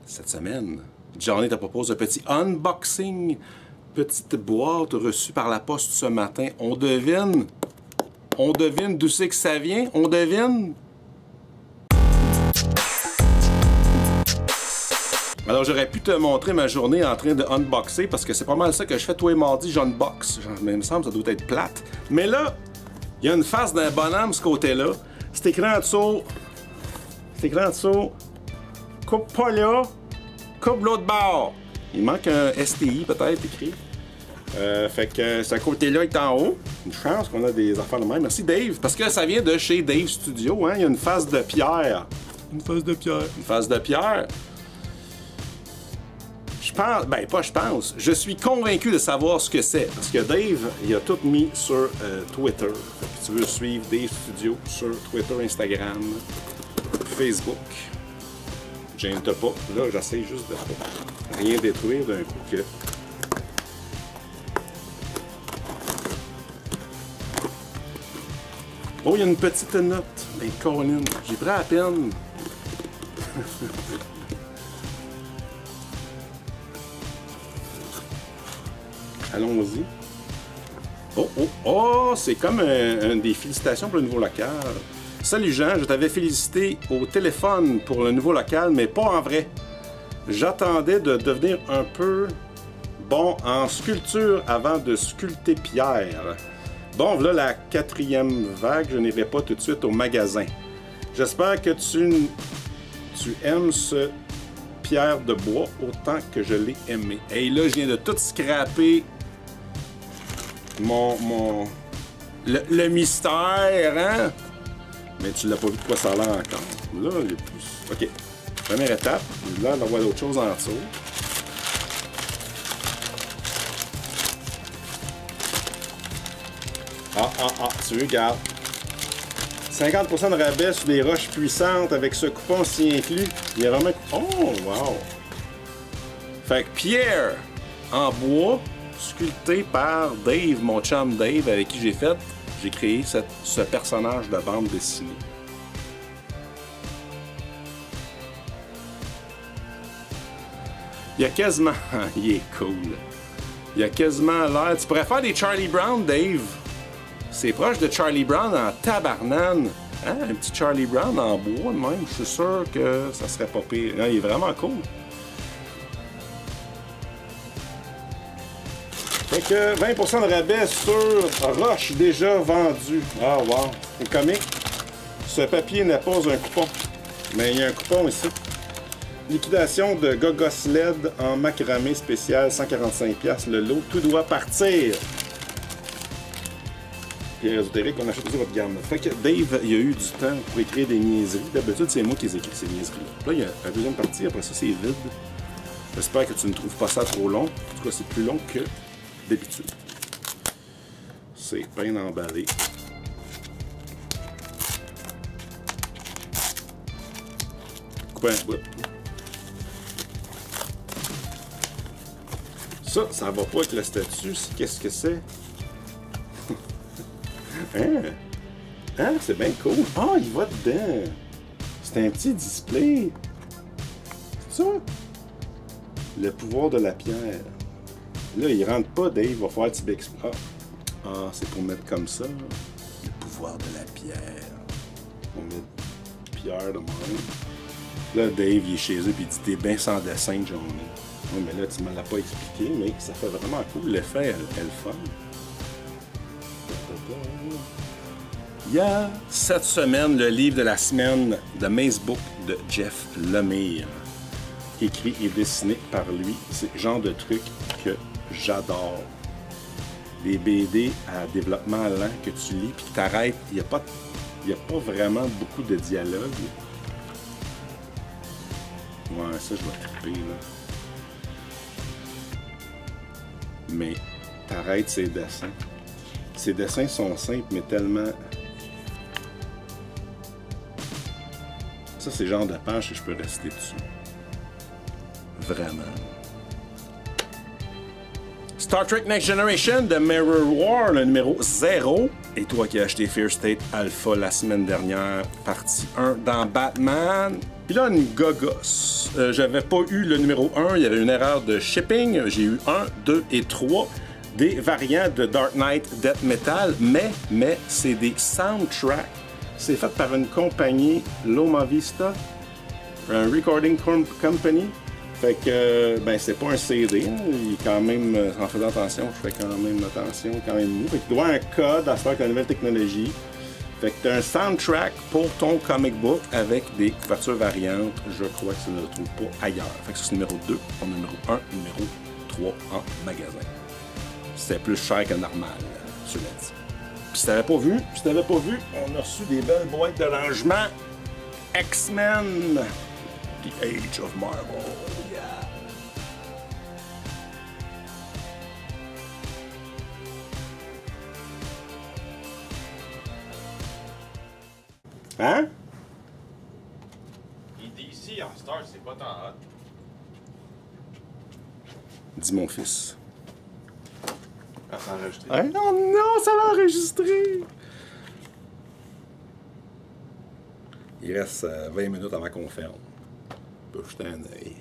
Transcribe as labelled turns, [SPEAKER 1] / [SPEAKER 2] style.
[SPEAKER 1] Cette semaine, Johnny te propose un petit unboxing, petite boîte reçue par la poste ce matin. On devine d'où c'est que ça vient? On devine? Alors, j'aurais pu te montrer ma journée en train de unboxer parce que c'est pas mal ça que je fais tous les mardis, j'unbox. Mais il me semble que ça doit être plate. Mais là, il y a une face d'un bonhomme ce côté-là. C'est écrit en dessous. C'est écrit en dessous. Coupe pas là, coupe l'autre bord. Il manque un STI peut-être écrit. Fait que ce côté-là est en haut. Une chance qu'on a des affaires de même. Merci Dave. Parce que ça vient de chez Dave Studio. Hein? Il y a une face de pierre. Une face de pierre. Une face de pierre. Je pense, ben pas je pense, je suis convaincu de savoir ce que c'est. Parce que Dave, il a tout mis sur Twitter. Fait que tu veux suivre Dave Studio sur Twitter, Instagram, Facebook. Gêne-toi pas. Là, j'essaie juste de rien détruire d'un coup que... Oh, il y a une petite note. Ben, Colin, j'ai pris à peine. Allons-y. Oh, oh, oh! C'est comme des félicitations pour le nouveau local. Salut Jean, je t'avais félicité au téléphone pour le nouveau local, mais pas en vrai. J'attendais de devenir un peu bon en sculpture avant de sculpter pierre. Bon, voilà la 4e vague, je n'irai pas tout de suite au magasin. J'espère que tu aimes ce pierre de bois autant que je l'ai aimé. Et là, je viens de tout scraper le mystère, hein? Mais tu l'as pas vu de quoi ça a l'air encore. Là, il y a plus... OK. Première étape. Là, on voit d'autres choses en dessous. Tu regardes. 50% de rabais sur des roches puissantes avec ce coupon s'y inclus. Il y a vraiment... Oh, wow! Fait que pierre en bois, sculpté par Dave, mon chum Dave, avec qui j'ai créé ce personnage de bande dessinée. Il y a quasiment... Il est cool. Il y a quasiment l'air... Tu pourrais faire des Charlie Brown, Dave. C'est proche de Charlie Brown en tabarnane. Hein? Un petit Charlie Brown en bois de même. Je suis sûr que ça serait pas pire. Non, il est vraiment cool. Fait que 20% de rabais sur roche déjà vendue. Ah wow, c'est comique. Ce papier n'est pas un coupon, mais il y a un coupon ici. Liquidation de Gogos LED en macramé spécial, 145$ le lot. Tout doit partir. Pierre ésotérique, on achète toujours votre gamme. Fait que Dave, il a eu du temps pour écrire des niaiseries. D'habitude, c'est moi qui les écris ces niaiseries-là. Là, il y a la deuxième partie, après ça, c'est vide. J'espère que tu ne trouves pas ça trop long. En tout cas, c'est plus long que d'habitude. C'est bien emballé. Couper un bout. Ça va pas avec la statue. Qu'est-ce que c'est? Hein? C'est bien cool. Ah, il va dedans. C'est un petit display. C'est ça? Le pouvoir de la pierre. Là, il rentre pas, Dave. Il va falloir que tu m'expliques. Ah, c'est pour mettre comme ça. Le pouvoir de la pierre. On met pierre de même. Là, Dave, il est chez eux et il dit t'es bien sans dessin, Johnny. Oui, mais là, tu me l'as pas expliqué, mais ça fait vraiment cool. L'effet est le fun. Il y a cette semaine le livre de la semaine de Macebook de Jeff Lemire, écrit et dessiné par lui. C'est le genre de truc que j'adore. Des BD à développement lent que tu lis puis que tu arrêtes. Il n'y a pas vraiment beaucoup de dialogue. Ouais, ça, je vais triper, là. Mais t'arrêtes ses dessins. Ses dessins sont simples, mais tellement... Ça, c'est le genre de page que je peux rester dessus. Vraiment. Star Trek Next Generation de Mirror War, le numéro 0. Et toi qui as acheté Fear State Alpha la semaine dernière, partie 1 dans Batman. Puis là, une gogos. J'avais pas eu le numéro 1, il y avait une erreur de shipping. J'ai eu 1, 2 et 3. Des variants de Dark Knight Death Metal, mais c'est des soundtracks. C'est fait par une compagnie, Loma Vista, un recording company. Fait que, ben, c'est pas un CD, hein. Il est quand même, en faisant attention, je fais quand même attention, quand même mieux. Fait qu'il doit avoir un code à faire avec la nouvelle technologie. Fait que t'as un soundtrack pour ton comic book avec des couvertures variantes. Je crois que ça ne le trouve pas ailleurs. Fait que c'est numéro 2, pour numéro 1, numéro 3 en magasin. C'était plus cher que normal, cela dit. Puis si t'avais pas vu, on a reçu des belles boîtes de rangement X-Men, The Age of Marvel. Hein?
[SPEAKER 2] Il dit ici, en Star, c'est pas tant hot.
[SPEAKER 1] Dis mon fils.
[SPEAKER 2] Ah, ça a enregistré.
[SPEAKER 1] Hey, oh non, ça l'a enregistré! Il reste 20 minutes avant qu'on ferme. On peut jeter un œil.